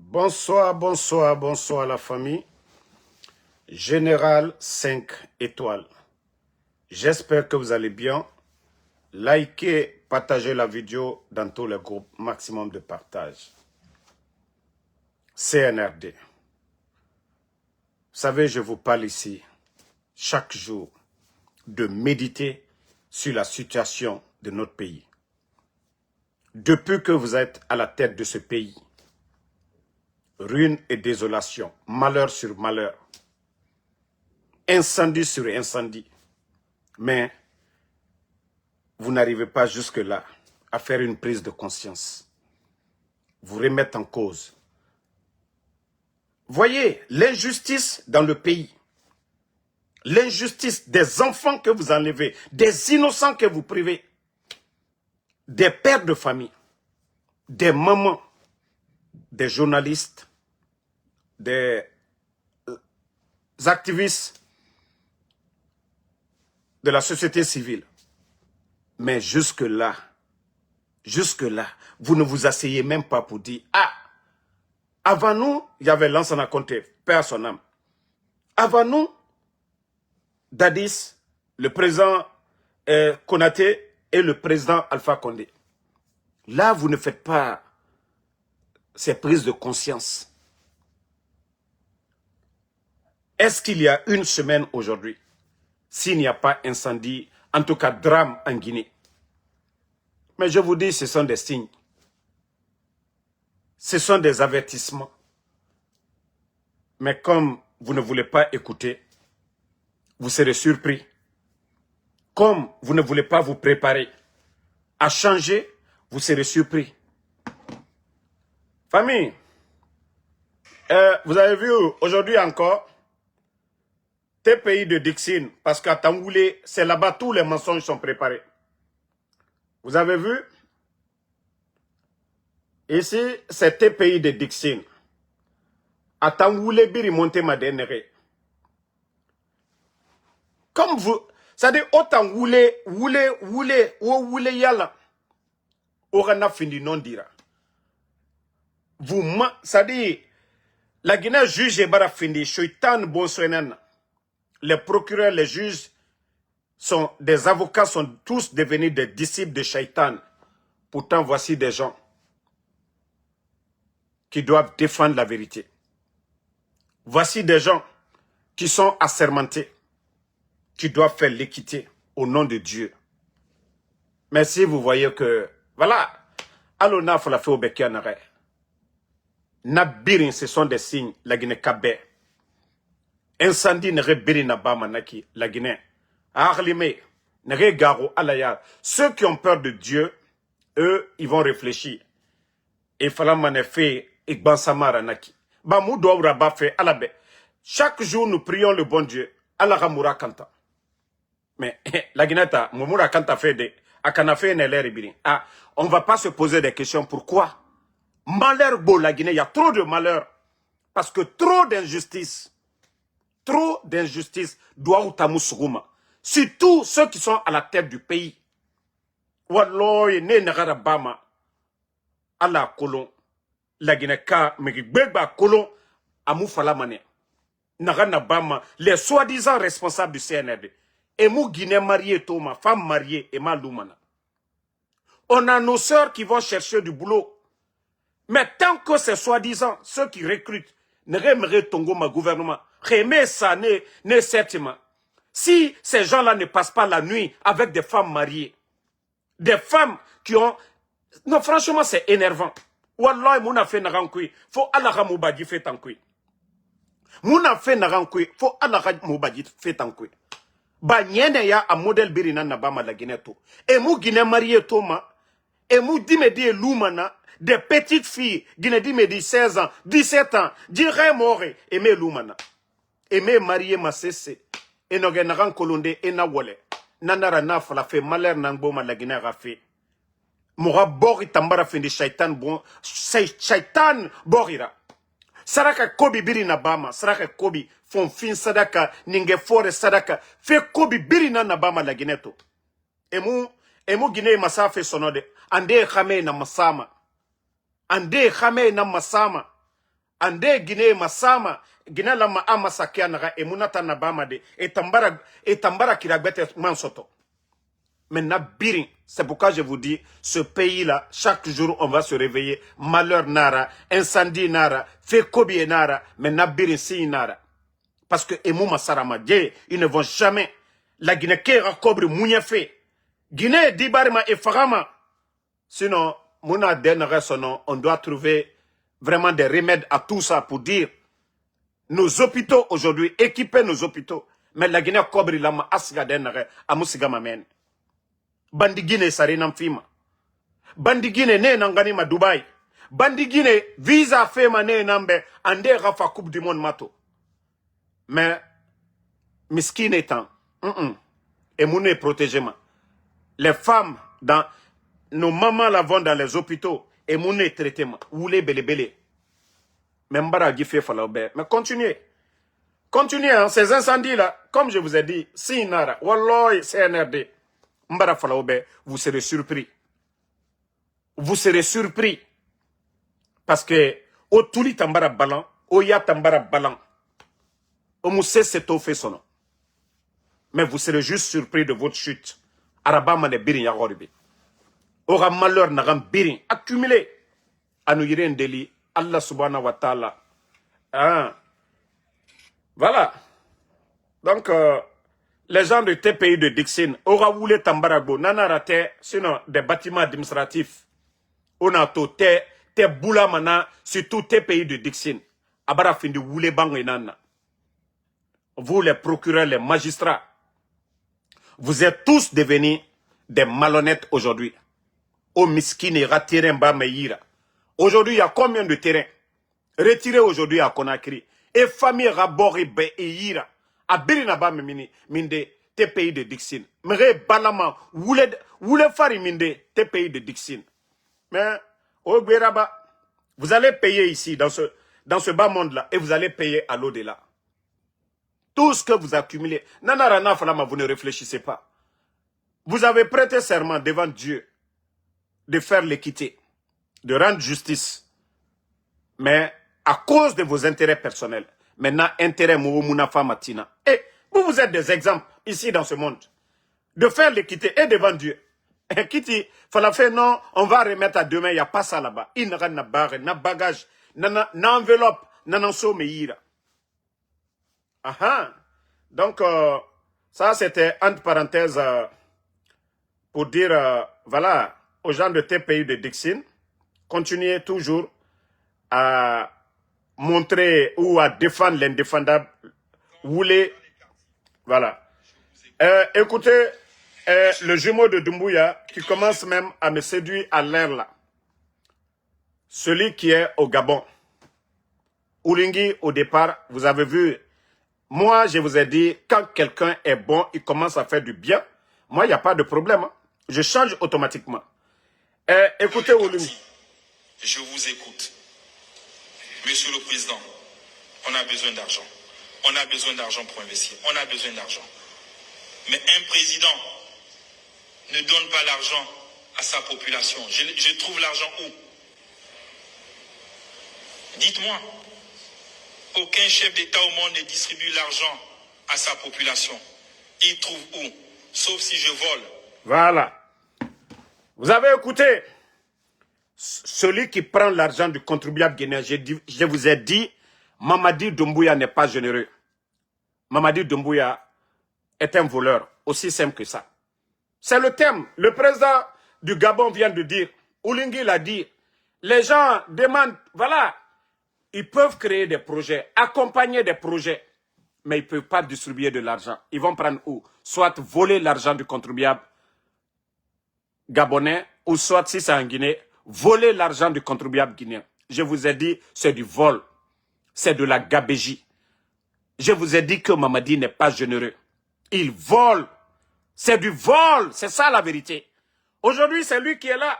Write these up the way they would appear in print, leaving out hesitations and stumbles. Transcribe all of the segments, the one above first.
Bonsoir, bonsoir, bonsoir la famille. Général 5 étoiles. J'espère que vous allez bien. Likez, partagez la vidéo dans tous les groupes. Maximum de partage. CNRD. Vous savez, je vous parle ici chaque jour de méditer sur la situation de notre pays. Depuis que vous êtes à la tête de ce pays, ruine et désolation, malheur sur malheur, incendie sur incendie. Mais vous n'arrivez pas jusque-là à faire une prise de conscience. Vous remettre en cause. Voyez l'injustice dans le pays. L'injustice des enfants que vous enlevez, des innocents que vous privez, des pères de famille, des mamans, des journalistes, des activistes de la société civile. Mais jusque-là, vous ne vous asseyez même pas pour dire, ah, avant nous, il y avait Lansana Conté, père son âme. Avant nous, Dadis, le président Konaté et le président Alpha Condé. Là, vous ne faites pas ces prises de conscience. Est-ce qu'il y a une semaine aujourd'hui, s'il n'y a pas incendie, en tout cas drame en Guinée? Mais je vous dis, ce sont des signes. Ce sont des avertissements. Mais comme vous ne voulez pas écouter, vous serez surpris. Comme vous ne voulez pas vous préparer à changer, vous serez surpris. Famille, vous avez vu aujourd'hui encore, tes pays de Dixine, parce qu'à Tangoulé, c'est là-bas tous les mensonges sont préparés. Vous avez vu? Ici, c'est tes pays de Dixine. À Tangoulé, biri monte ma dénéré. Comme vous, c'est-à-dire, autant woulé yala, orana fini non dira. Vous, c'est-à-dire, la Guinée juge et bara fini, Choitan Bonsoenan, les procureurs, les juges, des avocats sont tous devenus des disciples de Shaitan. Pourtant, voici des gens qui doivent défendre la vérité. Voici des gens qui sont assermentés, qui doivent faire l'équité au nom de Dieu. Mais si vous voyez que, voilà, alona faut la faire au Bekianare. Nabirin, ce sont des signes, la Guinée Kabé. Incendie ne rebiri na bama naki, la Guinée. Arlimé, ne regaro alaya. Ceux qui ont peur de Dieu, eux, ils vont réfléchir. Et fala manefe, igban samara naki. Ba moudo raba fait alabe. Chaque jour, nous prions le bon Dieu. Alaramura kanta. Mais, la Guinée, Mumura kanta fait de, akana fait ne l'air. Ah, on va pas se poser des questions. Pourquoi? Malheur beau, la Guinée, il y a trop de malheur. Parce que trop d'injustice. Trop d'injustice doit utamu suguma. Surtout ceux qui sont à la tête du pays. Walloy ne nagara bama. Ala kolon. La Guinée ka megbegba kolon amu falamane. Nagana bama. Les soi-disant responsables du CNRD. Et mou Guinée mariée toma. Femme mariée et malumana. On a nos sœurs qui vont chercher du boulot. Mais tant que c'est soi-disant, ceux qui recrutent, ne remeraient tongo ma gouvernement, remet ça, ne certainement. Si ces gens-là ne passent pas la nuit avec des femmes mariées, des femmes qui ont... Non, franchement, c'est énervant. Wallah, mouna fait narankui, faut Allah moubadi fait tankui. Mouna fait narankui, faut Allah moubadi fait tankui. Ba nyene ya a modèle birina nabama la Guinée to. Et mou Guinée marié toma, et mou dimedi loumana, des petites filles, Guinée dimedi 16 ans, 17 ans, dirait mort, et me loumana. Et me marié ma cessé. Et no genaran kolonde et na wole. Nanara na fala fait malheur nangbo la Guinée a fait. Moura bori tambara fin de shaitan bon, shaitan borira. Saraka kobi biri na bama, saraka kobi fon fin sadaka, ninge fore sadaka, fe kobi biri na bama la Guinée to. Emu Guinée masa fe sonode, ande khame na masama. Ande khame na masama. ande Guinée masama Guinée la ma amasakia naga emunata nabama de etambara kiragbete mansoto. Maintenant birin, c'est pourquoi je vous dis, ce pays-là, chaque jour on va se réveiller, malheur nara, incendie nara, fekobi nara, maintenant birin si nara. Parce que Emouma Sarama, ils ne vont jamais. La Guinée kera kobre mouniafe. Guinée dibarima et farama. Sinon, mouna denere sonon, on doit trouver vraiment des remèdes à tout ça pour dire nos hôpitaux aujourd'hui, équiper nos hôpitaux. Mais la Guinée kobri lama asga denere amusiga mamen. Bandi Guinée sarinam fima. Bandi Guinée ne nangani ma Dubaï. Bandi Guinée visa fema ne nambe ande rafa coupe du monde mato. Mais miskin étant, et mouné protégement. Les femmes dans nos mamans la vont dans les hôpitaux et mouné traitement. Oulé bele. Même bara gifé falaube. Mais continuez. Continuez, hein, ces incendies-là, comme je vous ai dit, si nara, walloy, CNRD, mbara falaube, vous serez surpris. Vous serez surpris. Parce que, au tuli tambara balan, au ya tambara balan, au moussé c'est au fait son nom. Mais vous serez juste surpris de votre chute. Arabama ne birin yagoribi. Aura malheur n'agam birin accumulé. Anouyiren deli. Allah subhanahu wa ta'ala. Hein. Voilà. Donc, les gens de tes pays de Dixin, aura voulu tambarago, nana raté, sinon des bâtiments administratifs. On a tout tes boula mana, sur tous tes pays de Dixin. Abara fin de voulez bang nana. Vous les procureurs, les magistrats, vous êtes tous devenus des malhonnêtes aujourd'hui. Au miskine ratiré mba meira. Aujourd'hui, il y a combien de terrains retirés aujourd'hui à Conakry? Et famille rabori be eira. A birina ba mini minde tes pays de Dixin. Mre balama voulez faire minde tes pays de Dixin. Mais au Guéraba, vous allez payer ici dans ce bas monde là et vous allez payer à l'au-delà. Tout ce que vous accumulez, nanarana falama, vous ne réfléchissez pas. Vous avez prêté serment devant Dieu de faire l'équité, de rendre justice. Mais à cause de vos intérêts personnels, maintenant, intérêt Moumouna Matina. Et vous êtes des exemples ici dans ce monde. De faire l'équité et devant Dieu. Et qui dit, fallait faire non, on va remettre à demain, il n'y a pas ça là-bas. Il n'y a pas barre, n'a bagage, n'a enveloppe, n'a sommeil. Donc, ça c'était entre parenthèses pour dire, voilà, aux gens de tes pays de Dixin, continuez toujours à montrer ou à défendre l'indéfendable. Voulez, voilà. Écoutez, le jumeau de Doumbouya qui commence même à me séduire à l'air là. Celui qui est au Gabon. Oulingui, au départ, vous avez vu, moi, je vous ai dit, quand quelqu'un est bon, il commence à faire du bien. Moi, il n'y a pas de problème. Hein. Je change automatiquement. Écoutez, Oulingui. Je vous écoute. Monsieur le Président, on a besoin d'argent. On a besoin d'argent pour investir. On a besoin d'argent. Mais un président ne donne pas l'argent à sa population. Je trouve l'argent où? Dites-moi. Aucun chef d'État au monde ne distribue l'argent à sa population. Il trouve où? Sauf si je vole. Voilà. Vous avez écouté? Celui qui prend l'argent du contribuable guinéen, je vous ai dit, Mamadi Doumbouya n'est pas généreux. Mamadi Doumbouya est un voleur, aussi simple que ça. C'est le thème. Le président du Gabon vient de dire, Oulingui l'a dit, les gens demandent, voilà, ils peuvent créer des projets, accompagner des projets, mais ils ne peuvent pas distribuer de l'argent. Ils vont prendre où? Soit voler l'argent du contribuable gabonais, ou soit, si c'est en Guinée, voler l'argent du contribuable guinéen. Je vous ai dit, c'est du vol. C'est de la gabégie. Je vous ai dit que Mamadi n'est pas généreux. Il vole. C'est du vol. C'est ça la vérité. Aujourd'hui, c'est lui qui est là.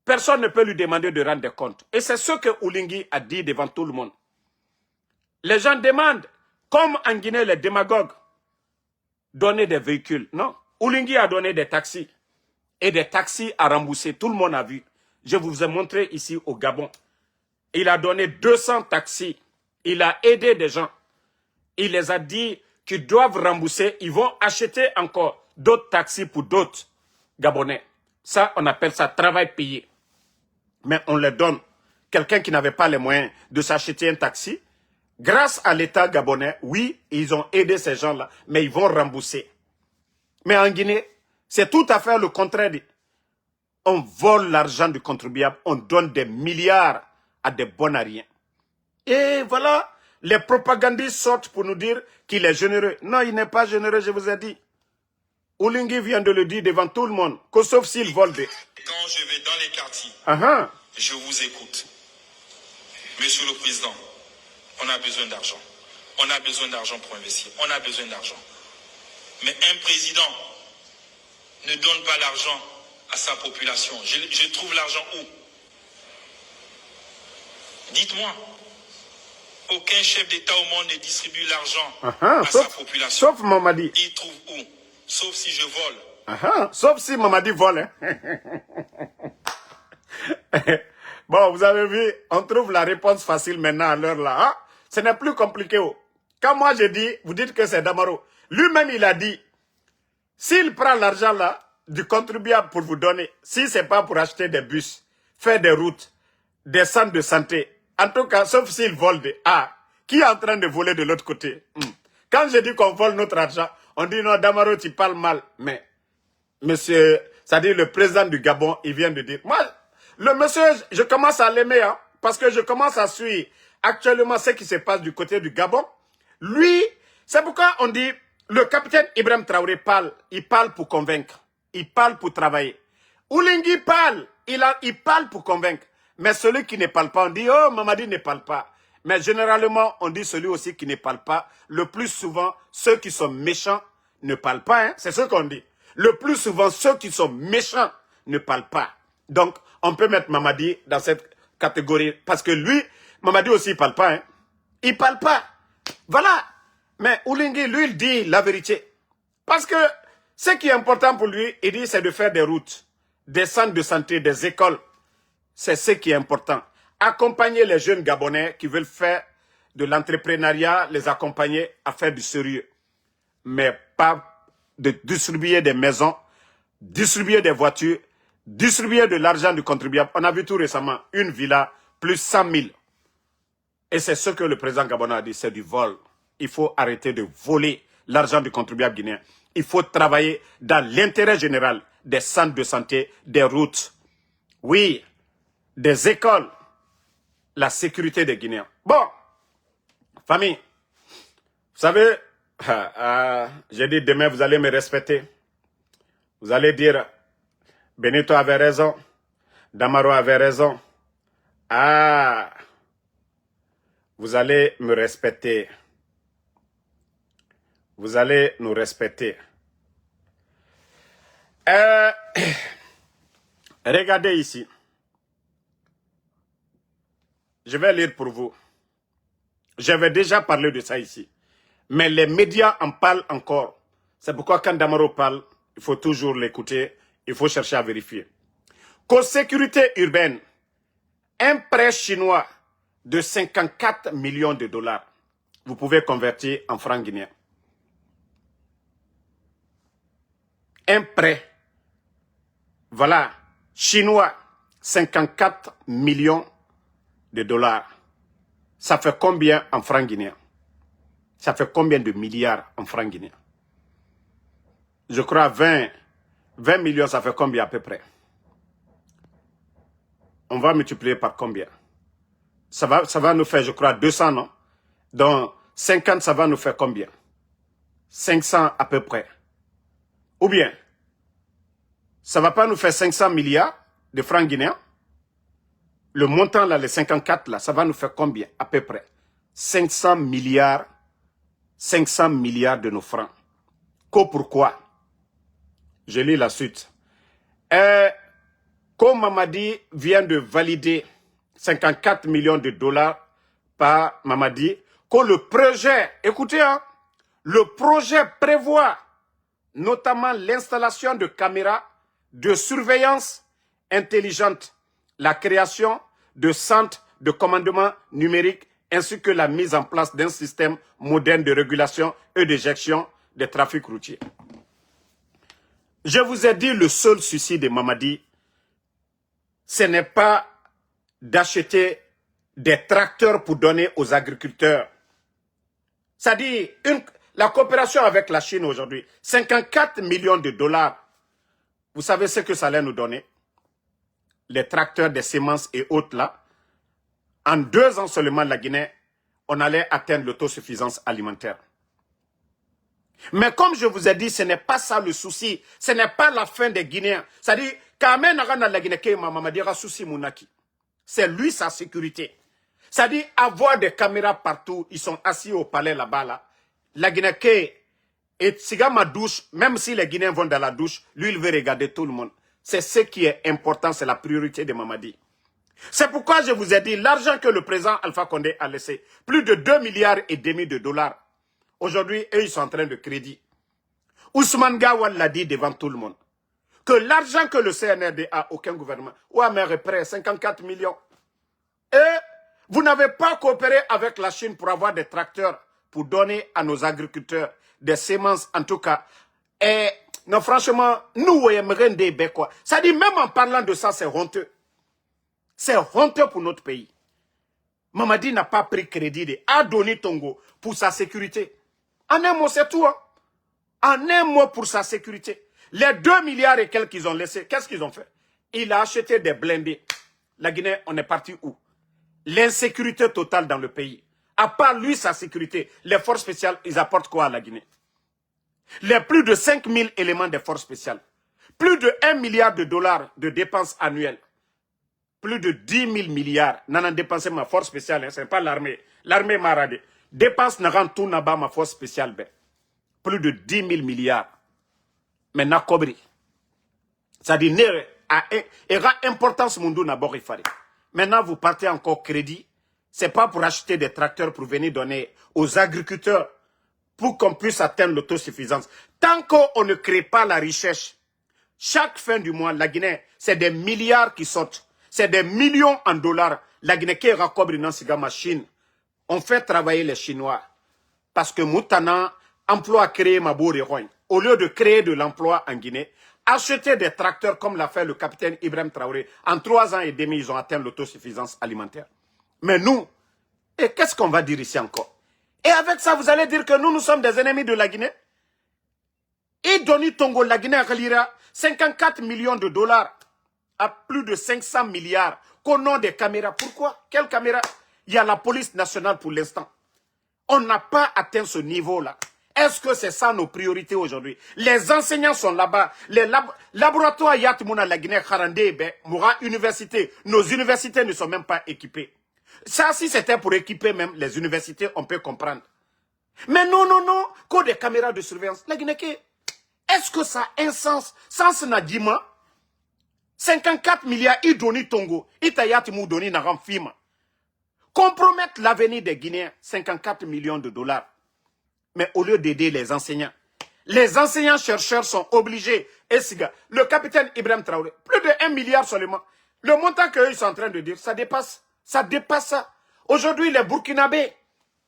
Personne ne peut lui demander de rendre des comptes. Et c'est ce que Oulingui a dit devant tout le monde. Les gens demandent, comme en Guinée, les démagogues, donner des véhicules. Non. Oulingui a donné des taxis. Et des taxis à rembourser. Tout le monde a vu. Je vous ai montré ici au Gabon. Il a donné 200 taxis. Il a aidé des gens. Il les a dit qu'ils doivent rembourser. Ils vont acheter encore d'autres taxis pour d'autres Gabonais. Ça, on appelle ça travail payé. Mais on leur donne. Quelqu'un qui n'avait pas les moyens de s'acheter un taxi, grâce à l'État gabonais, oui, ils ont aidé ces gens-là, mais ils vont rembourser. Mais en Guinée, c'est tout à fait le contraire. On vole l'argent du contribuable, on donne des milliards à des bons à rien. Et voilà, les propagandistes sortent pour nous dire qu'il est généreux. Non, il n'est pas généreux, je vous ai dit. Oulingui vient de le dire devant tout le monde, que sauf s'il vole des... Quand je vais dans les quartiers, je vous écoute. Monsieur le Président, on a besoin d'argent. On a besoin d'argent pour investir. On a besoin d'argent. Mais un président ne donne pas l'argent à sa population. Je trouve l'argent où? Dites-moi. Aucun chef d'État au monde ne distribue l'argent à sa population. Sauf Mamadi. Il trouve où? Sauf si je vole. Sauf si Mamadi vole. Hein. Bon, vous avez vu, on trouve la réponse facile maintenant à l'heure là. Hein? Ce n'est plus compliqué. Quand moi je dis, vous dites que c'est Damaro. Lui-même, il a dit, s'il prend l'argent là du contribuable pour vous donner, si ce n'est pas pour acheter des bus, faire des routes, des centres de santé, en tout cas, sauf s'il vole des... Ah, qui est en train de voler de l'autre côté? Quand je dis qu'on vole notre argent, on dit non, Damaro, tu parles mal. Mais, monsieur, c'est-à-dire le président du Gabon, il vient de dire, moi, le monsieur, je commence à l'aimer, hein, parce que je commence à suivre actuellement ce qui se passe du côté du Gabon. Lui, c'est pourquoi on dit, le capitaine Ibrahim Traoré parle, il parle pour convaincre, il parle pour travailler. Oulingui parle, il parle pour convaincre. Mais celui qui ne parle pas, on dit, oh, Mamadi ne parle pas. Mais généralement, on dit celui aussi qui ne parle pas. Le plus souvent, ceux qui sont méchants ne parlent pas, hein, c'est ce qu'on dit. Le plus souvent, ceux qui sont méchants ne parlent pas. Donc, on peut mettre Mamadi dans cette catégorie. Parce que lui, Mamadi aussi, il ne parle pas. Hein. Il ne parle pas. Voilà. Mais Oulingui, lui, il dit la vérité. Parce que ce qui est important pour lui, il dit, c'est de faire des routes, des centres de santé, des écoles. C'est ce qui est important. Accompagner les jeunes Gabonais qui veulent faire de l'entrepreneuriat, les accompagner à faire du sérieux. Mais pas de distribuer des maisons, distribuer des voitures, distribuer de l'argent du contribuable. On a vu tout récemment, une villa, plus 100 000. Et c'est ce que le président gabonais a dit, c'est du vol. Il faut arrêter de voler l'argent du contribuable guinéen. Il faut travailler dans l'intérêt général des centres de santé, des routes. Oui, des écoles, la sécurité des Guinéens. Bon, famille, vous savez, j'ai dit demain vous allez me respecter. Vous allez dire, Benito avait raison, Damaro avait raison. Ah, vous allez me respecter. Vous allez nous respecter. Regardez ici. Je vais lire pour vous. J'avais déjà parlé de ça ici. Mais les médias en parlent encore. C'est pourquoi quand Damaro parle, il faut toujours l'écouter. Il faut chercher à vérifier. Co-sécurité urbaine. Un prêt chinois de 54 millions de dollars. Vous pouvez convertir en francs guinéens. Un prêt. Voilà. Chinois. 54 millions de dollars. Ça fait combien en francs guinéens? Ça fait combien de milliards en francs guinéens? Je crois 20 millions, ça fait combien à peu près? On va multiplier par combien? Ça va nous faire, je crois, 200, non? Donc, 50, ça va nous faire combien? 500 à peu près. Ou bien, ça ne va pas nous faire 500 milliards de francs guinéens? Le montant là, les 54 là, ça va nous faire combien à peu près? 500 milliards de nos francs. Pourquoi? Je lis la suite. Comme Mamadi vient de valider 54 millions de dollars par Mamadi, que le projet, écoutez, hein, le projet prévoit notamment l'installation de caméras de surveillance intelligente, la création de centres de commandement numérique ainsi que la mise en place d'un système moderne de régulation et de gestion des trafics routiers. Je vous ai dit, le seul souci de Mamadi, ce n'est pas d'acheter des tracteurs pour donner aux agriculteurs. C'est-à-dire, la coopération avec la Chine aujourd'hui, 54 millions de dollars. Vous savez ce que ça allait nous donner? Les tracteurs, des semences et autres là. En 2 ans seulement, la Guinée, on allait atteindre l'autosuffisance alimentaire. Mais comme je vous ai dit, ce n'est pas ça le souci. Ce n'est pas la fin des Guinéens. C'est-à-dire, la Guinée, c'est lui sa sécurité. C'est-à-dire, avoir des caméras partout, ils sont assis au palais là-bas, là. La Guinée, et ma douche, même si les Guinéens vont dans la douche, lui, il veut regarder tout le monde. C'est ce qui est important, c'est la priorité de Mamadi. C'est pourquoi je vous ai dit, l'argent que le président Alpha Condé a laissé, plus de 2,5 milliards de dollars. Aujourd'hui, eux, ils sont en train de crédit. Ousmane Gawal l'a dit devant tout le monde. Que l'argent que le CNRD a, aucun gouvernement. Ouamer est prêt, 54 millions. Et vous n'avez pas coopéré avec la Chine pour avoir des tracteurs, pour donner à nos agriculteurs des semences, en tout cas. Et non, franchement, nous, on aimerait des bécois. Ça dit, même en parlant de ça, c'est honteux. C'est honteux pour notre pays. Mamadi n'a pas pris crédit de Adoni Tongo pour sa sécurité. En un mot, c'est tout. Hein? En un mot, pour sa sécurité. Les 2 milliards et quelques qu'ils ont laissés, qu'est-ce qu'ils ont fait? Il a acheté des blindés. La Guinée, on est parti où? L'insécurité totale dans le pays. À part lui, sa sécurité, les forces spéciales, ils apportent quoi à la Guinée? Les plus de 5000 éléments des forces spéciales. Plus de 1 milliard de dollars de dépenses annuelles. Plus de 10 000 milliards. N'en dépensé ma force spéciale, hein, ce n'est pas l'armée. L'armée m'a radé. Dépense n'a rendu tout n'a pas ma force spéciale. Ben. Plus de 10 000 milliards. Mais n'a cobri. Ça dit, il y a importance mundu n'a pas fait. Maintenant, vous partez encore crédit. C'est pas pour acheter des tracteurs pour venir donner aux agriculteurs pour qu'on puisse atteindre l'autosuffisance. Tant qu'on ne crée pas la richesse, chaque fin du mois, la Guinée, c'est des milliards qui sortent. C'est des millions en dollars. La Guinée qui est raccobri dans cette machine. On fait travailler les Chinois. Parce que Moutana, emploi créé Mabouri Roy. Au lieu de créer de l'emploi en Guinée, acheter des tracteurs comme l'a fait le capitaine Ibrahim Traoré. En 3 ans et demi, ils ont atteint l'autosuffisance alimentaire. Mais nous, et qu'est-ce qu'on va dire ici encore? Et avec ça, vous allez dire que nous sommes des ennemis de la Guinée? Et Doni Tongo, la Guinée, 54 millions de dollars à plus de 500 milliards qu'au nom des caméras. Pourquoi? Quelles caméras? Il y a la police nationale pour l'instant. On n'a pas atteint ce niveau-là. Est-ce que c'est ça nos priorités aujourd'hui? Les enseignants sont là-bas. Les laboratoires Yatmouna, la Guinée, Kharandé, Moura, université. Nos universités ne sont même pas équipées. Ça, si c'était pour équiper même les universités, on peut comprendre. Mais non, non, non. Qu'au des caméras de surveillance. La Guinée, est-ce que ça a un sens? Sens Nadima? 54 milliards, il donne Tongo. Itayati mou doni Naram Fima. Compromettre l'avenir des Guinéens, 54 millions de dollars. Mais au lieu d'aider les enseignants-chercheurs sont obligés. Et le capitaine Ibrahim Traoré, plus de 1 milliard seulement. Le montant qu'eux sont en train de dire, ça dépasse ça. Aujourd'hui, les Burkinabés,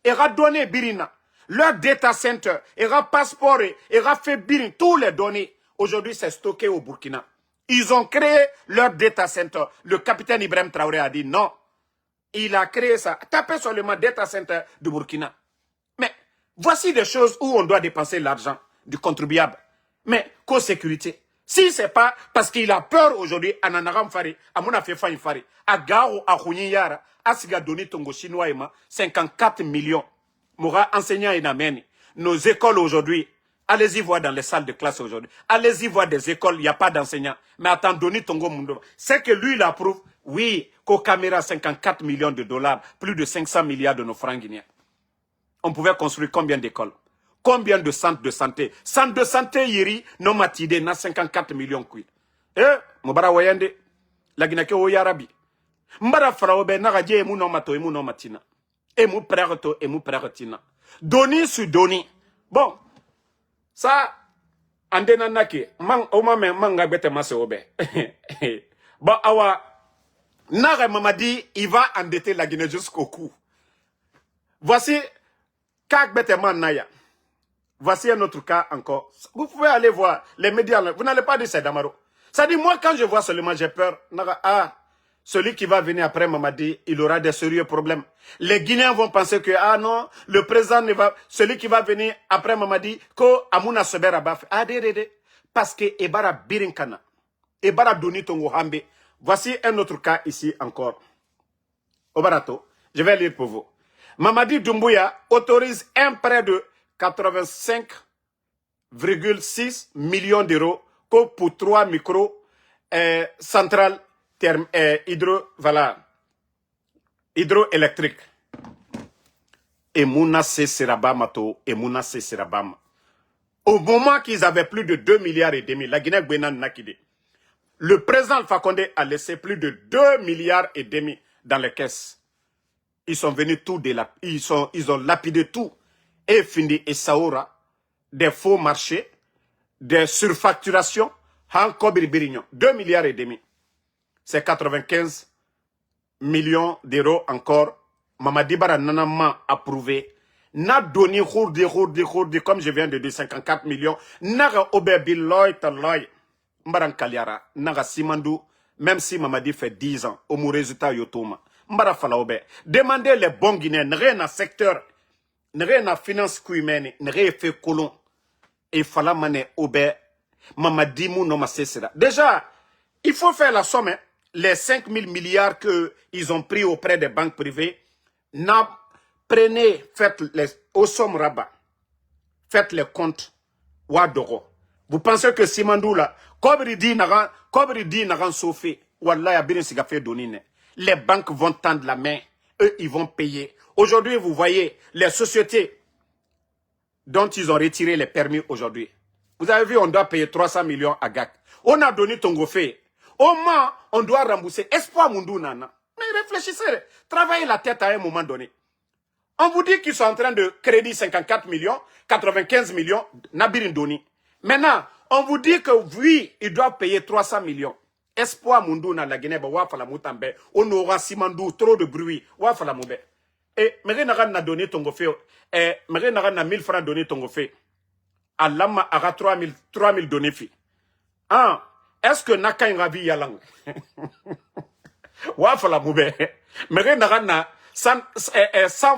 ils ont donné Birina. Leur data center, ils ont passeport, ils ont fait Birina. Tous les données, aujourd'hui, c'est stocké au Burkina. Ils ont créé leur data center. Le capitaine Ibrahim Traoré a dit non. Il a créé ça. Tapez seulement data center du Burkina. Mais voici des choses où on doit dépenser l'argent du contribuable. Mais co-sécurité. Si c'est pas parce qu'il a peur aujourd'hui, à Nanaram Fari, à Mounafefa Fari, à Gao, à Hunyara, à Siga Doni Tongo Chinois, 54 millions. Moura enseignant et nameni. Nos écoles aujourd'hui, allez-y voir dans les salles de classe aujourd'hui. Allez-y voir des écoles, il n'y a pas d'enseignants. Mais attends, Doni Tongo Mundo. C'est que lui, il approuve, oui, qu'aux caméras, 54 millions de dollars, plus de 500 milliards de nos francs guinéens. On pouvait construire combien d'écoles? Combien de centres de santé? Centres de santé, Yiri, non matide, na 54 millions kuit. Mubara Wayande, la Guinée au Yarabi. Mbara Fraobe, Naradje, et non mato, et non matina. Et mou prêto, et mou prêtina. Doni sur doni. Bon, ça, Andenanaki, man, oma me manga bete masse obe. Bon, awa, Nare Mamadi, il va endetter la Guinée jusqu'au cou. Voici Kak Beteman Naya. Voici un autre cas encore. Vous pouvez aller voir les médias. Vous n'allez pas dire c'est Damaro. Ça dit, moi, quand je vois seulement, j'ai peur. Ah, celui qui va venir après Mamadi, il aura des sérieux problèmes. Les Guinéens vont penser que, ah non, le président ne va, celui qui va venir après Mamadi, ko Amouna Sebera Baf. Ah, parce que Ebara Birinkana, Ebara Doni Tongo Hambe. Voici un autre cas ici encore. Obarato, je vais lire pour vous. Mamadi Doumbouya autorise un prêt de 85,6 millions d'euros pour 3 micro centrales hydroélectriques. Et Mouna Sesirabama to et Mouna Sesirabama. Au moment qu'ils avaient plus de 2 milliards et demi, la Guinée-Gouénan Nakide, le président Alpha Condé a laissé plus de 2 milliards et demi dans les caisses. Ils sont venus tout ils ont lapidé tout. Et Findi et Saoura, des faux marchés, des surfacturations, Han Kobiri Birignon, 2 milliards et demi. C'est 95 millions d'euros encore. Mamadi Bara Nanama approuvé. N'a donné hourdi, comme je viens de dire, 54 millions. Naga Obebi Loy Taloy. Mbaran Kaliara, Naga Simandou, même si Mamadi fait 10 ans, au mou résultat Yotoma. Mbara Falaobe. Demandez les bons Guinéens, rien à secteur, rien à finance humaine, rien fait colon. Et Fala Mane Obe, Mamadi Mounoma Sesera. Déjà, il faut faire la somme, hein. Les 5 000 milliards qu'ils ont pris auprès des banques privées, prenez, faites les, au somme rabat, faites les comptes, Wadoro. Vous pensez que Simandou là, Kobri di nagan sofi, Wallah yabine siga fait donner. Les banques vont tendre la main, eux ils vont payer. Aujourd'hui, vous voyez les sociétés dont ils ont retiré les permis aujourd'hui. Vous avez vu, on doit payer 300 millions à GAC. On a donné Tongofé. Au moins, on doit rembourser. Espoir Mundou Nana. Mais réfléchissez, travaillez la tête à un moment donné. On vous dit qu'ils sont en train de crédit 54 millions, 95 millions, Nabirin Doni. Maintenant, on vous dit que oui, ils doivent payer 300 millions. Espoir Mundou na la Guinée, wafala moutambe, on aura Simandou, trop de bruit, wafala moube. Et Méré Naran n'a donné Tongofé, et Méré Naran n'a 1000 francs donné Tongofé. Allama aura 3000 donnés fi. Ah, est-ce que Naka Ravi Yalang? Wafala moube. Méré Naran n'a 100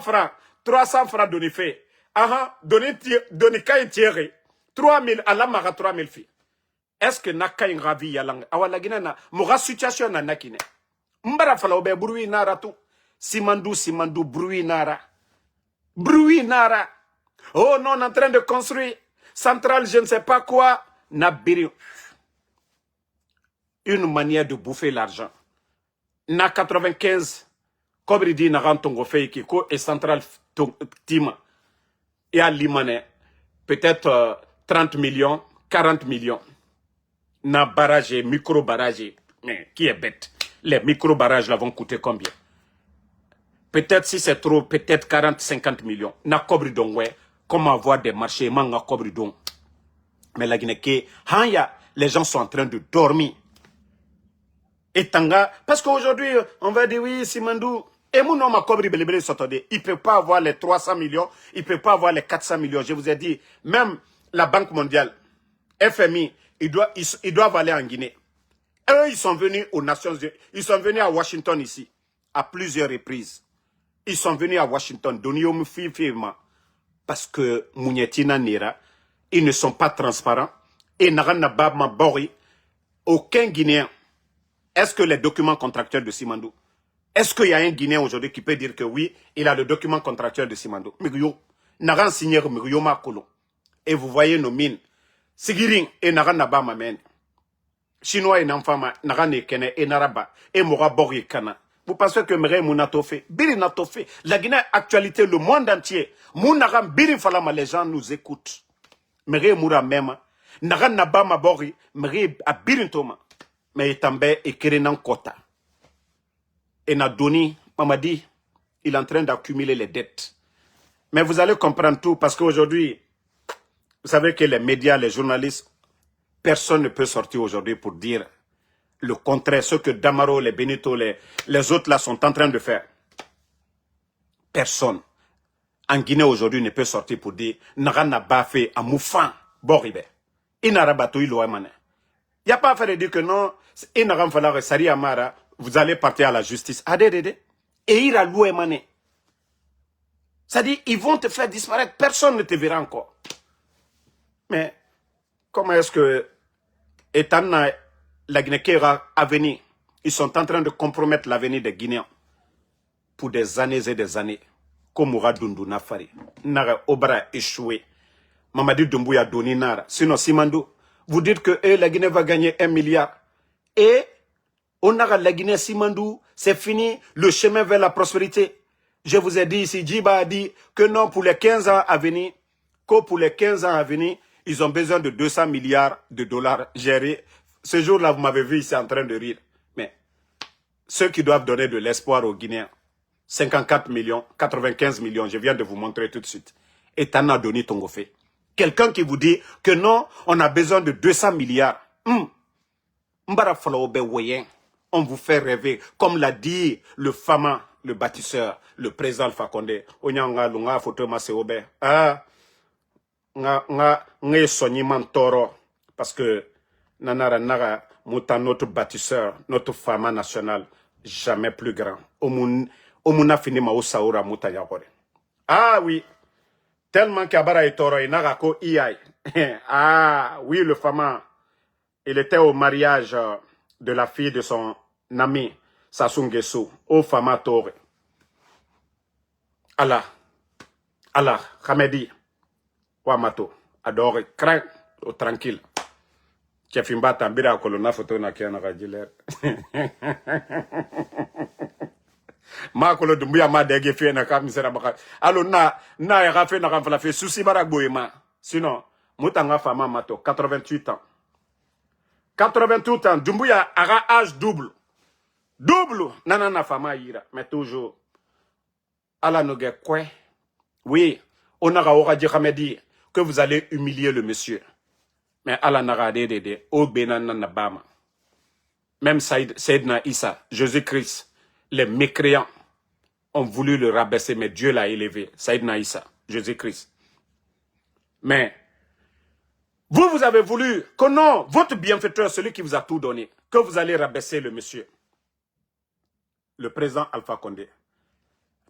francs, 300 francs donnés fait. Ah, donné Kain Thierry. 3000, Allama aura 3000 filles. Est-ce que Naka Ravi Yalang? Awala Guinana, Mora situation na Nakine. Mbara fala obe bruit nara tout. Simandou, bruit nara. Bruit nara. Oh non, on est en train de construire centrale, je ne sais pas quoi. Nabiri. Une manière de bouffer l'argent. Na 95, Kobri di na rantongo feiki ko et centrale tima. Et à Limane, peut-être 30 millions, 40 millions. Na barrage, micro-barrage. Mais qui est bête? Les micro-barrages là vont coûter combien? Peut-être si c'est trop, peut-être 40, 50 millions. Na Kobridon, ouais. Comment avoir des marchés, manga Kobridon. Mais la Guinée, les gens sont en train de dormir. Et Tanga, parce qu'aujourd'hui, on va dire oui, Simandou. Et mon nom a Kobri Belébélé Sotodé. Il ne peut pas avoir les 300 millions, il ne peut pas avoir les 400 millions. Je vous ai dit, même la Banque mondiale, FMI, ils doivent aller en Guinée. Eux, ils sont venus aux Nations Unies, ils sont venus à Washington ici, à plusieurs reprises. Ils sont venus à Washington, Donioum Fifirma, parce que Mouniatina Nera, ils ne sont pas transparents. Et Naranaba Mabori, aucun Guinéen. Est-ce que les documents contractuels de Simandou, est-ce qu'il y a un Guinéen aujourd'hui qui peut dire que oui, il a le document contractuel de Simandou? Miguyo, Naran signé Miguyo Makolo. Et vous voyez nos mines. Sigiring et Naran Naba Mamen. Chinois et Namfama, Naran et Kene et Naraba et Mora Bori Kana. Vous pensez que Méré Mounatofé, Biri Natofé, la Guinée actualité, le monde entier, Mounaram Biri Falama, les gens nous écoutent. Méré Moura même, Naran Naba Mabori, Méré à Biri Toma, mais Tambe et Kerenan Kota. Et Nadoni, Mamadi, il est en train d'accumuler les dettes. Mais vous allez comprendre tout parce qu'aujourd'hui, vous savez que les médias, les journalistes, personne ne peut sortir aujourd'hui pour dire le contraire, ce que Damaro, les Benito, les autres là sont en train de faire. Personne en Guinée aujourd'hui ne peut sortir pour dire Narana Bafé à Moufan, Boribe. Il n'y a pas à faire de dire que non, il n'a pas Sari Amara, vous allez partir à la justice. Et il a loué mané. C'est-à-dire, ils vont te faire disparaître, personne ne te verra encore. Mais, comment est-ce que, étant la Guinée qui ira à venir, ils sont en train de compromettre l'avenir des Guinéens pour des années et des années. Comme Moura Dundu Nafari, Nara Obra échoué, Mamadi Doumbouya Doni Nara. Sinon, Simandou, vous dites que la Guinée va gagner 1 milliard. Et on a la Guinée, Simandou, c'est fini le chemin vers la prospérité. Je vous ai dit ici, Djiba a dit que non, pour les 15 ans à venir, ils ont besoin de 200 milliards de dollars gérés. Ce jour-là, vous m'avez vu ici en train de rire. Mais ceux qui doivent donner de l'espoir aux Guinéens, 54 millions, 95 millions, je viens de vous montrer tout de suite. Et Tana Doni Tongofé. Quelqu'un qui vous dit que non, on a besoin de 200 milliards. Mbara Falaobe Woyen, on vous fait rêver. Comme l'a dit le fameux, le bâtisseur, le président Alpha Condé. Onyanga lunga photo maseobe. Ah, nga sonyi mantoro. Parce que nanara nara muta notre bâtisseur, notre fama national, jamais plus grand. Omuna fini ma saoura muta yakore. Ah oui, tellement qu'Abara est toro, il n'a qu'au iai. Ah oui, le fama, il était au mariage de la fille de son ami, Sassou Nguesso, au fama tore. Allah, Hamedi, Wamato, adore, craint, tranquille. Chefimba tambira kolona photo na kiana kajiler. Ma kolo dumbuya ma dege fe na kam misera baka. Alo na ya fe na kam fala fe souci bara boyema. Sinon, mutanga fama mato 88 ans. 88 ans, Dumbuya a âge double. Double, nanana fama ira, mais toujours. Ala noge kwe. Oui, on a dit que vous allez humilier le monsieur. Mais ala nara de o benana bama. Même Saïdna Issa, Jésus-Christ, les mécréants ont voulu le rabaisser, mais Dieu l'a élevé. Saïdna Issa, Jésus-Christ. Mais vous avez voulu que non, votre bienfaiteur, celui qui vous a tout donné, que vous allez rabaisser le monsieur. Le président Alpha Condé.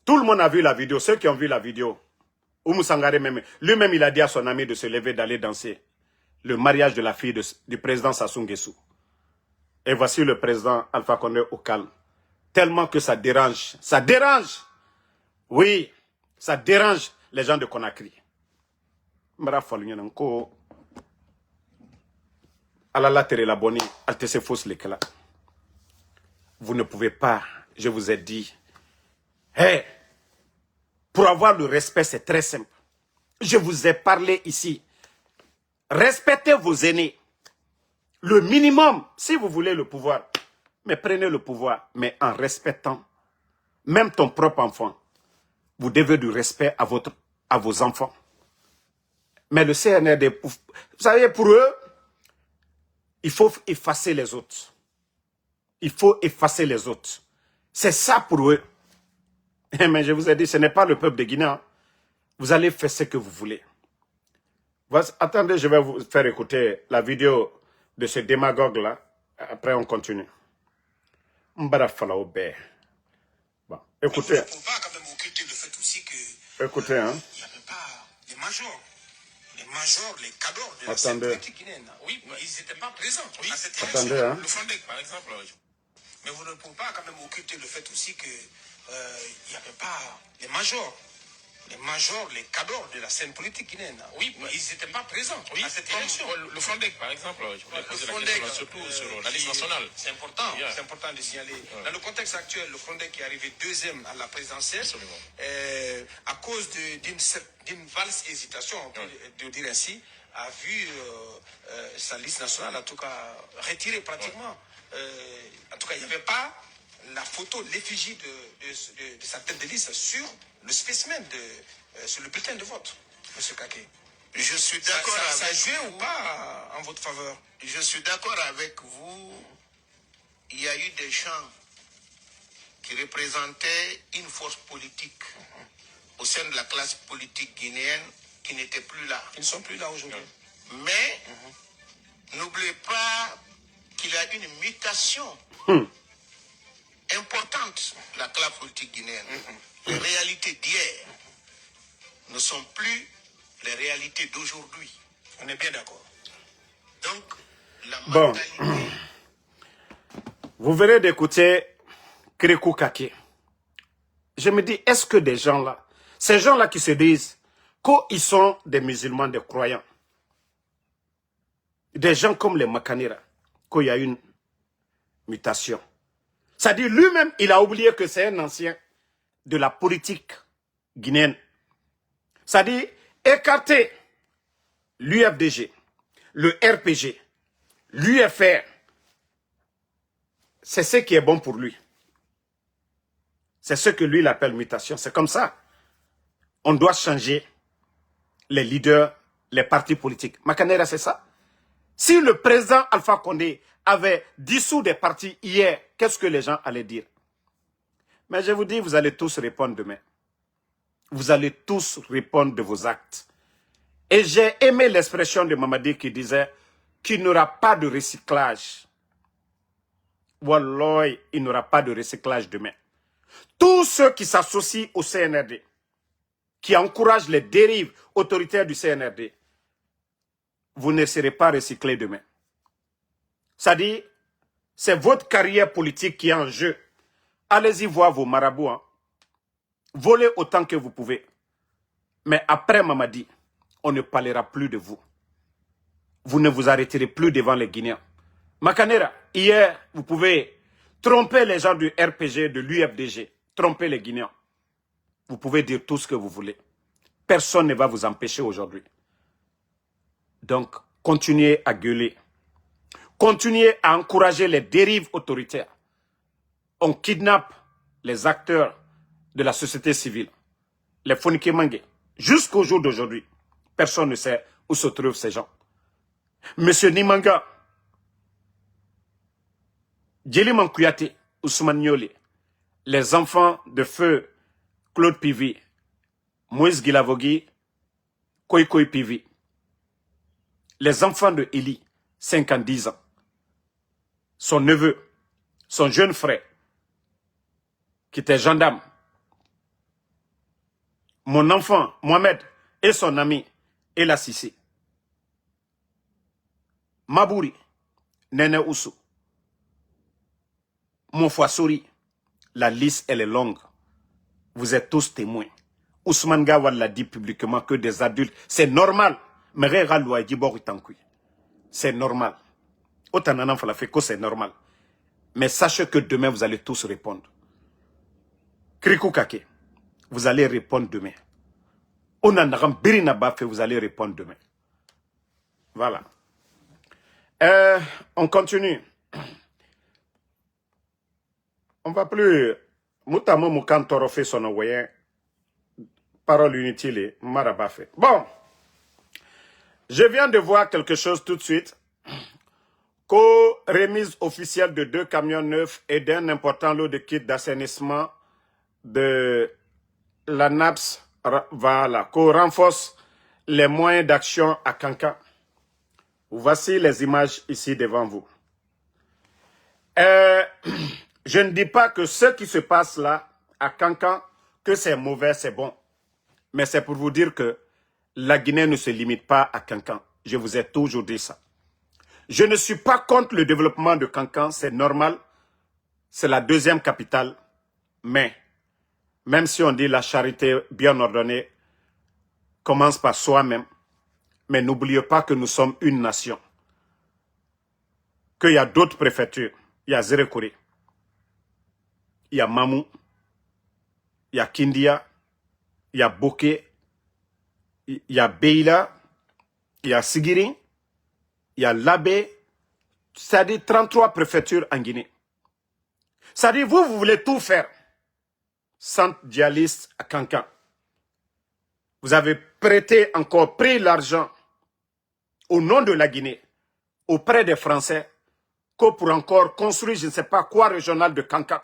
Tout le monde a vu la vidéo, ceux qui ont vu la vidéo. Oumou Sangaré même, lui-même il a dit à son ami de se lever, d'aller danser. Le mariage de la fille du président Sassou Nguesso. Et voici le président Alpha Condé au calme. Tellement que ça dérange. Ça dérange. Oui, ça dérange les gens de Conakry. Vous ne pouvez pas, je vous ai dit. Hey, pour avoir le respect, c'est très simple. Je vous ai parlé ici. Respectez vos aînés. Le minimum, si vous voulez le pouvoir, mais prenez le pouvoir, mais en respectant même ton propre enfant. Vous devez du respect à vos enfants. Mais le CNRD, vous savez, pour eux, il faut effacer les autres. Il faut effacer les autres. C'est ça pour eux. Mais je vous ai dit, ce n'est pas le peuple de Guinée. Hein. Vous allez faire ce que vous voulez. Attendez, je vais vous faire écouter la vidéo de ce démagogue-là. Après, on continue. Mbara Falaobe. Bon, écoutez. Il ne faut pas quand même occulter le fait aussi que... Écoutez, hein. Il n'y avait pas les majors. Les majors, les cadors de la Attendez. politique guinéenne. Oui, mais ils n'étaient pas présents. Oui, à cette élection. Attendez, hein. Le Fondec, par exemple. Mais vous ne pouvez pas quand même occulter le fait aussi que il n'y avait pas les majors. Les majors, les cadors de la scène politique guinéenne. Oui, mais ils n'étaient pas présents à cette élection. Le Fondec, par exemple, je voulais poser la question surtout sur la liste nationale. C'est important, c'est important de signaler. Dans le contexte actuel, le Fondec qui est arrivé deuxième à la présidentielle, à cause d'une valse hésitation, on peut dire ainsi, a vu sa liste nationale, en tout cas, retirée pratiquement. En tout cas, il n'y avait pas la photo, l'effigie de sa tête de liste sur le spécimen, sur le bulletin de vote, M. Kake. Je suis d'accord ça avec jouait vous. ou pas en votre faveur? Je suis d'accord avec vous il y a eu des gens qui représentaient une force politique au sein de la classe politique guinéenne qui n'étaient plus là. Ils ne sont plus là aujourd'hui. Mais n'oubliez pas qu'il y a une mutation importante de la classe politique guinéenne. Les réalités d'hier ne sont plus les réalités d'aujourd'hui. On est bien d'accord. Donc, la Bon. mentalité... Vous venez d'écouter Krikou Kake. Je me dis, est-ce que des gens là, ces gens là qui se disent qu'ils sont des musulmans, des croyants, des gens comme les Makanira, qu'il y a une mutation. C'est-à-dire lui-même, il a oublié que c'est un ancien de la politique guinéenne. C'est-à-dire écarter l'UFDG, le RPG, l'UFR, c'est ce qui est bon pour lui. C'est ce que lui il appelle mutation. C'est comme ça. On doit changer les leaders, les partis politiques. Makanera, c'est ça. Si le président Alpha Condé avait dissous des partis hier, qu'est-ce que les gens allaient dire? Mais je vous dis, vous allez tous répondre demain. Vous allez tous répondre de vos actes. Et j'ai aimé l'expression de Mamadi qui disait qu'il n'y aura pas de recyclage. Wallah, il n'y aura pas de recyclage demain. Tous ceux qui s'associent au CNRD, qui encouragent les dérives autoritaires du CNRD, vous ne serez pas recyclés demain. C'est-à-dire, c'est votre carrière politique qui est en jeu. Allez-y voir vos marabouts. Hein. Volez autant que vous pouvez. Mais après Mamadi, on ne parlera plus de vous. Vous ne vous arrêterez plus devant les Guinéens. Makanera, hier, vous pouvez tromper les gens du RPG, de l'UFDG, tromper les Guinéens. Vous pouvez dire tout ce que vous voulez. Personne ne va vous empêcher aujourd'hui. Donc, continuez à gueuler. Continuez à encourager les dérives autoritaires. On kidnappe les acteurs de la société civile, les Fonike Mange. Jusqu'au jour d'aujourd'hui, personne ne sait où se trouvent ces gens. Monsieur Nimanga, Djeliman Kouyaté, Ousmane Niolé, les enfants de feu Claude Pivi, Moïse Guilavogui, Koikoi Pivi, les enfants de Eli, 50 ans, son neveu, son jeune frère, qui était gendarme, mon enfant, Mohamed, et son ami, Ela Sissi, Mabouri, Nene Oussou, Monfoissouri, la liste elle est longue. Vous êtes tous témoins. Ousmane Gawal l'a dit publiquement que des adultes, c'est normal. C'est normal. Autant fala fait que c'est normal. Mais sachez que demain vous allez tous répondre. Krikou Kake, vous allez répondre demain. Onanaram Birina Bafé, vous allez répondre demain. Voilà. On continue. On va plus. Moutamo Moukantoro fait son envoyé. Parole inutile, Marabafé. Bon. Je viens de voir quelque chose tout de suite. Remise officielle de 2 camions neufs et d'un important lot de kits d'assainissement de la NAPS. Voilà. Qu'on renforce les moyens d'action à Kankan. Voici les images ici devant vous. Je ne dis pas que ce qui se passe là, à Kankan, que c'est mauvais, c'est bon. Mais c'est pour vous dire que la Guinée ne se limite pas à Kankan. Je vous ai toujours dit ça. Je ne suis pas contre le développement de Kankan, c'est normal. C'est la 2e capitale. Mais, même si on dit la charité bien ordonnée commence par soi-même, mais n'oubliez pas que nous sommes une nation. Qu'il y a d'autres préfectures. Il y a Zérekuri. Il y a Mamou, il y a Kindia, il y a Boké, il y a Beila, il y a Sigiri, il y a Labé, c'est-à-dire 33 préfectures en Guinée. C'est-à-dire vous voulez tout faire. Centre dialyse à Kankan. Vous avez pris l'argent au nom de la Guinée, auprès des Français, que pour encore construire je ne sais pas quoi régional de Kankan.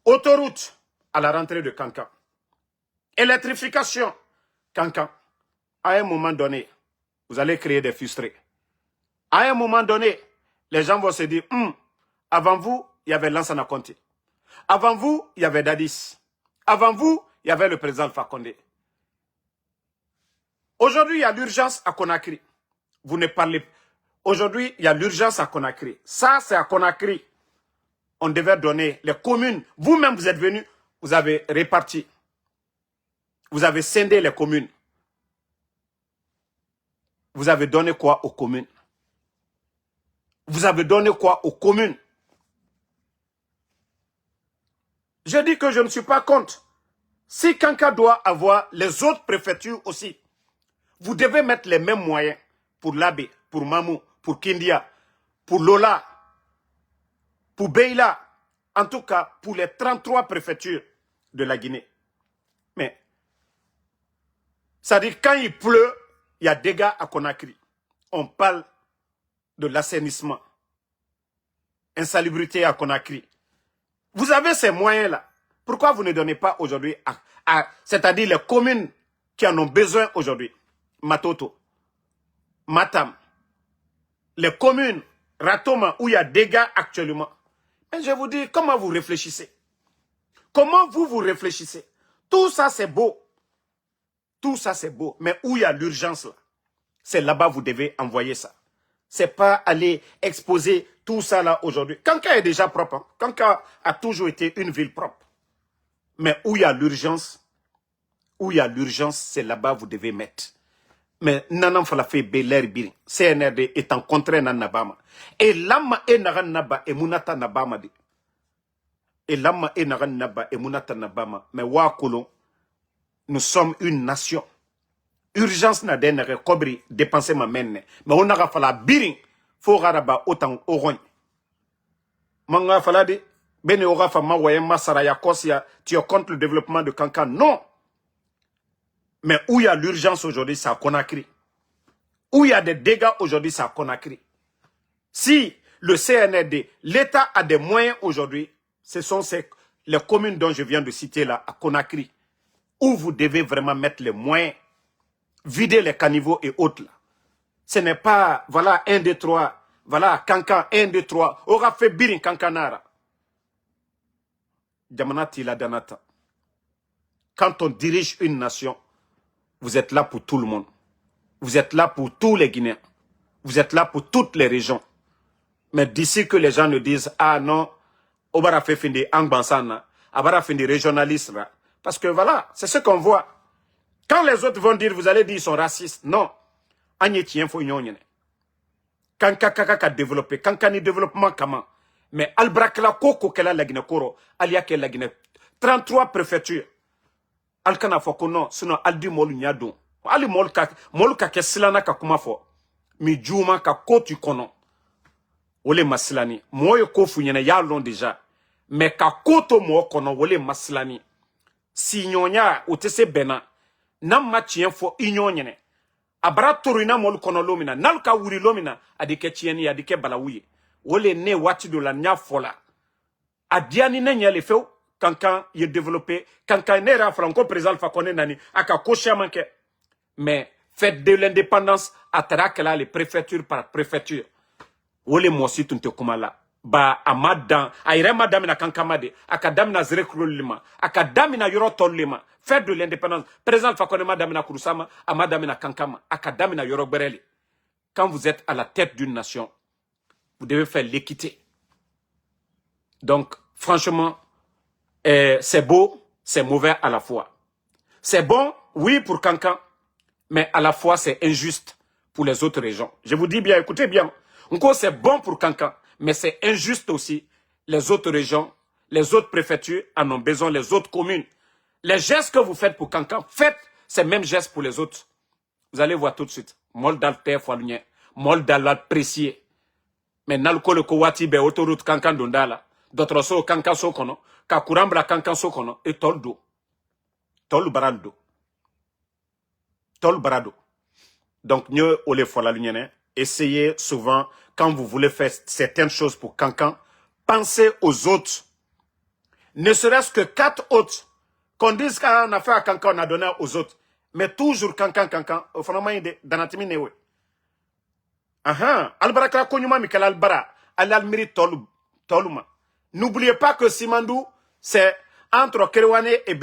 Autoroute à la rentrée de Kankan. Électrification, Kankan. À un moment donné, vous allez créer des frustrés. À un moment donné, les gens vont se dire, avant vous, il y avait Lansana Conté. Avant vous, il y avait Dadis. Avant vous, il y avait le président Alpha Condé. Aujourd'hui, il y a l'urgence à Conakry. Vous ne parlez pas. Aujourd'hui, il y a l'urgence à Conakry. Ça, c'est à Conakry. On devait donner les communes. Vous-même, vous êtes venus, vous avez réparti. Vous avez scindé les communes. Vous avez donné quoi aux communes? Vous avez donné quoi aux communes? Je dis que je ne suis pas contre. Si Kanka doit avoir les autres préfectures aussi, vous devez mettre les mêmes moyens pour Labé, pour Mamou, pour Kindia, pour Lola, pour Beila, en tout cas pour les 33 préfectures de la Guinée. Mais, ça dit quand il pleut, il y a des dégâts à Conakry. On parle de l'assainissement, insalubrité à Conakry. Vous avez ces moyens-là. Pourquoi vous ne donnez pas aujourd'hui c'est-à-dire les communes qui en ont besoin aujourd'hui? Matoto, Matam, les communes, Ratoma, où il y a des dégâts actuellement. Et je vous dis, comment vous réfléchissez? Comment vous réfléchissez? Tout ça, c'est beau. Tout ça, c'est beau. Mais où il y a l'urgence, là, c'est là-bas vous devez envoyer ça. C'est pas aller exposer tout ça là aujourd'hui. Kanka est déjà propre. Hein? Kanka a toujours été une ville propre. Mais où il y a l'urgence, c'est là-bas vous devez mettre. Mais nanam fala fait beler birin. CNRD est en contraire nan nabama. Et lama e naran naba e munata nabama de. Et lama e naran naba e munata nabama. Mais wa kolon, nous sommes une nation. Urgence na den kobri dépenser ma menne. Mais on a fala birin. Faut raba autant oron. Manga fala de. Bene ora fa ma wayen masaraya kosia. Tu es contre le développement de Kankan. Non. Mais où il y a l'urgence aujourd'hui, c'est à Conakry. Où il y a des dégâts aujourd'hui, c'est à Conakry. Si le CNRD, l'État a des moyens aujourd'hui, ce sont les communes dont je viens de citer là, à Conakry, où vous devez vraiment mettre les moyens, vider les caniveaux et autres là. Ce n'est pas, voilà, 1, 2, 3, voilà, Kankan, 1, 2, 3, aura fait birin Kankanara. Djamanati la danata. Quand on dirige une nation, vous êtes là pour tout le monde. Vous êtes là pour tous les Guinéens. Vous êtes là pour toutes les régions. Mais d'ici que les gens ne disent, ah non, Obara fait fin de Angbansana, Obara fait de régionalistes. Parce que voilà, c'est ce qu'on voit. Quand les autres vont dire, vous allez dire, ils sont racistes. Non. Agnetien faut union. Quand Kaka développé, quand ni développement comment. Mais Albrakla Koko kela la Guinée Koro, alia ke la Guinée. 33 préfectures. Alkana fo kono sinon aldi molu nyado ali mol ka kesilana ka kuma fo mi juma ka kotu kono wole masilani moyo ko funyene ya lon déjà mais ka koto mo kono wole masilani si nyonya otese bena nam matien fo inyonyene abra torina mol kono lomina nal ka wuri lomina adike tieni adike balawuye wole ne wati do la nya fola adiani ne nyale feu Kankan il est développé, Kankan n'est pas franco président Alpha Condé nani aka kocha manke. Mais faites de l'indépendance à Tarakela les préfectures par préfecture. Wole mosi tunte kumala ba amadan ayre madame na Kankamade akadam na zrekrolima akadam na yorotolima faites de l'indépendance président Alpha Condé madame na Kurusama amadame na Kankama akadam na yorogbereli. Quand vous êtes à la tête d'une nation, vous devez faire l'équité. Donc franchement c'est beau, c'est mauvais à la fois. C'est bon, oui, pour Kankan, mais à la fois c'est injuste pour les autres régions. Je vous dis bien, écoutez bien. Encore c'est bon pour Kankan, mais c'est injuste aussi. Les autres régions, les autres préfectures en ont besoin, les autres communes. Les gestes que vous faites pour Kankan, faites ces mêmes gestes pour les autres. Vous allez voir tout de suite. Mol d'alter foalunye, mol d'apprécier. Mais nalko le kowati be autoroute Kankan dondala. D'autres so Kankan so kono. Ka kurambla Kankan so kono et toldo. Tol barado. Tol barado. Donc, nous, on les fois la lumière, essayez souvent, quand vous voulez faire certaines choses pour Kankan, pensez aux autres. Ne serait-ce que 4 autres. Qu'on dise qu'on a fait à Kankan, on a donné aux autres. Mais toujours Kankan. Au fond, danatimi newe. Albarakla konyuma Mikel Albara. Al-Almiri Toluma. N'oubliez pas que Simandou, c'est entre Kerewane et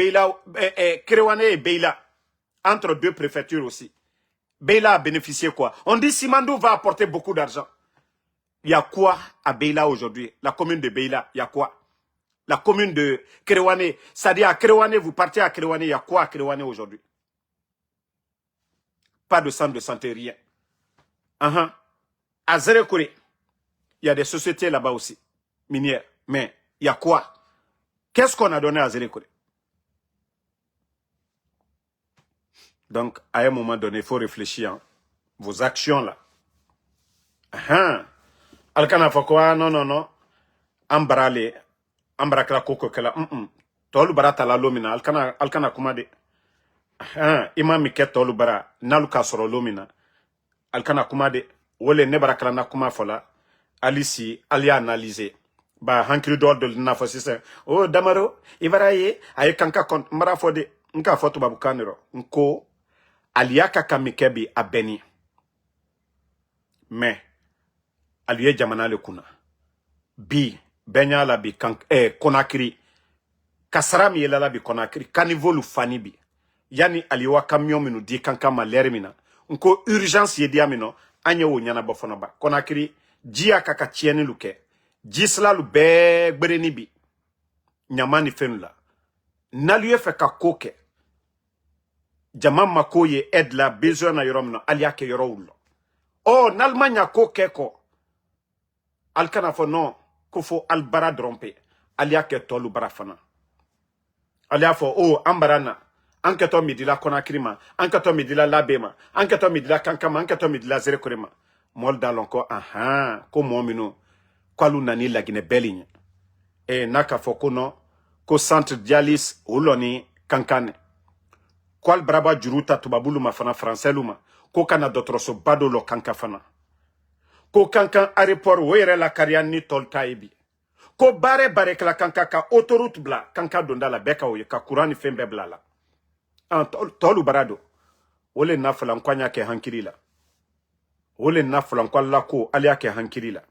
Beila. Entre deux préfectures aussi. Beila a bénéficié quoi? On dit Simandou va apporter beaucoup d'argent. Il y a quoi à Beila aujourd'hui? La commune de Beila, il y a quoi? La commune de Kerewane, c'est-à-dire à Kerewane, vous partez à Kerewane, il y a quoi à Kerewane aujourd'hui? Pas de centre de santé, rien. À Zerekore, il y a des sociétés là-bas aussi, minières. Mais il y a quoi? Qu'est-ce qu'on a donné à Zerekore? Donc, à un moment donné, il faut réfléchir. Hein. Vos actions là. Alkana Fokwa, non. Ambrale. Ambrakla koko kala. Tolu bara tala lomina. Alkana kumade. Imam Miket tolu bara. Naluka soro lomina. Alkana kumade. Wole nebrakla na kuma fola. Alisi, alia analyser. Ba hankiri dol de na fosise. Oh damaro, ibaraye aye kanka kont mara fode nka foto babukanero. Nko aliaka kamikebi abeni. Mais aliye jamana le kuna. Bi benya la bi Konakri. Kasara mi yela la bi Konakri. Kanivolu fani bi. Yani aliwa camion minu di kanka malere mina. Nko urgence yedi amino. Anye wo nyana bofona ba. Konakri jia kaka tieni luke. Jisla lu be gbereni bi. Nyamani fenula. Naluye fe ka koke. Jama makoye aide la besoin na yoromno. Aliake yoro ulo. Oh, n'Allemagne koke ko. Alkana fo non. Kofo albara drompe. Aliake tolu barafana. Alia fo oh ambarana. Anketo midila Konakrima. Anketo midila labema. Anketo midila kankama. Anketo midila zerekorema. Molda lonko ko momino. Kwalu nani lagine beligne. E naka fokono ko centre dialyse uloni kankane. Kwal braba juruta tubabulu mafana français luma. Ko kana dotroso badolo kankafana. Ko kankan aéroport were la kariani tolta ebi. Ko bare kla kanka ka autoroute bla kanka donda la beka oye ka kurani fembe bla la. Tolu barado. Ole nafala nkwanya ke hankiri la. Ole nafala nkwalla ko alia ke hankiri la.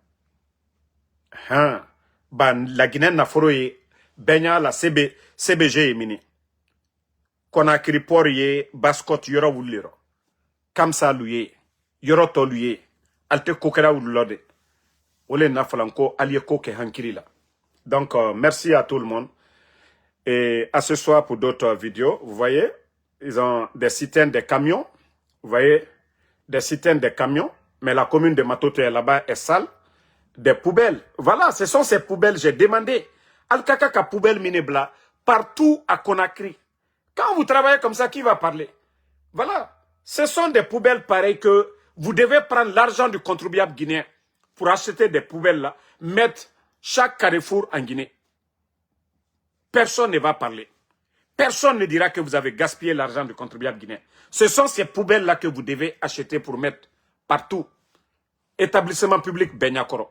Ban la Guinée naforo ye benya la CBG ye mini. Konakri port ye baskot yoro wuliro. Kamsa luye. Yoro toluye. Alte kokera wulode. Ole nafalanko alie koke hankiri la. Donc merci à tout le monde. Et à ce soir pour d'autres vidéos. Vous voyez, ils ont des citernes, des camions. Vous voyez, des citernes, des camions. Mais la commune de Matoto là-bas est sale. Des poubelles. Voilà, ce sont ces poubelles. J'ai demandé. Al-Kaka poubelle minebla partout à Conakry. Quand vous travaillez comme ça, qui va parler? Voilà. Ce sont des poubelles pareilles que vous devez prendre l'argent du contribuable guinéen pour acheter des poubelles là, mettre chaque carrefour en Guinée. Personne ne va parler. Personne ne dira que vous avez gaspillé l'argent du contribuable guinéen. Ce sont ces poubelles là que vous devez acheter pour mettre partout. Établissement public Benyakoro.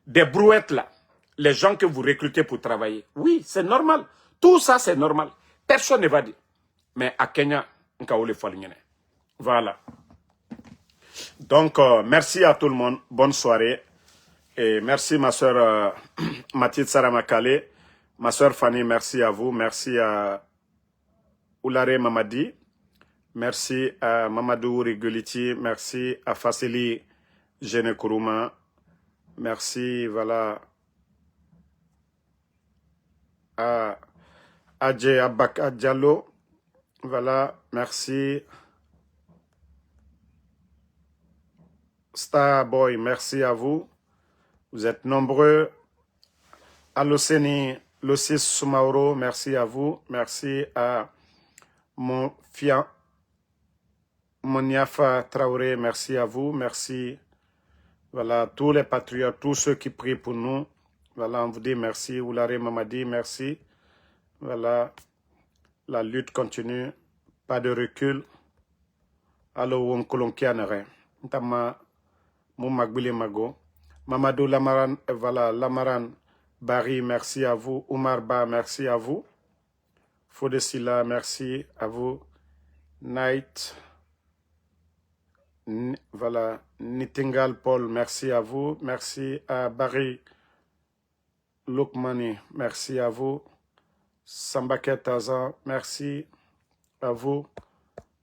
Des brouettes là. Les gens que vous recrutez pour travailler. Oui, c'est normal. Tout ça, c'est normal. Personne ne va dire. Mais à Kenya, voilà. Donc, merci à tout le monde. Bonne soirée. Et merci ma soeur Mathilde Saramakale. Ma soeur Fanny, merci à vous. Merci à Oulare Mamadi. Merci à Mamadou Rigoliti. Merci à Fassili Genekuruma. Merci, voilà, à Adje Abaka Diallo. Voilà, merci. Starboy, merci à vous. Vous êtes nombreux. Aloseni Losis Soumaoro, merci à vous. Merci à Moniafa Traoré, merci à vous. Merci. Voilà, tous les patriotes, tous ceux qui prient pour nous. Voilà, on vous dit merci. Oulare Mamadi, merci. Voilà, la lutte continue. Pas de recul. Allo Wonkolonkianere. Ntama Moumagbile Mago. Mamadou Lamaran, voilà, Lamaran Barry, merci à vous. Oumar Ba, merci à vous. Fodesila, merci à vous. Night, voilà, Nitingal Paul, merci à vous. Merci à Barry Loukmani, merci à vous. Sambaket Tazan, merci à vous.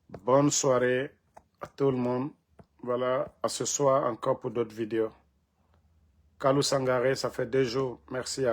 Bonne soirée à tout le monde. Voilà, à ce soir encore pour d'autres vidéos. Kalou Sangare, ça fait 2 jours. Merci à vous.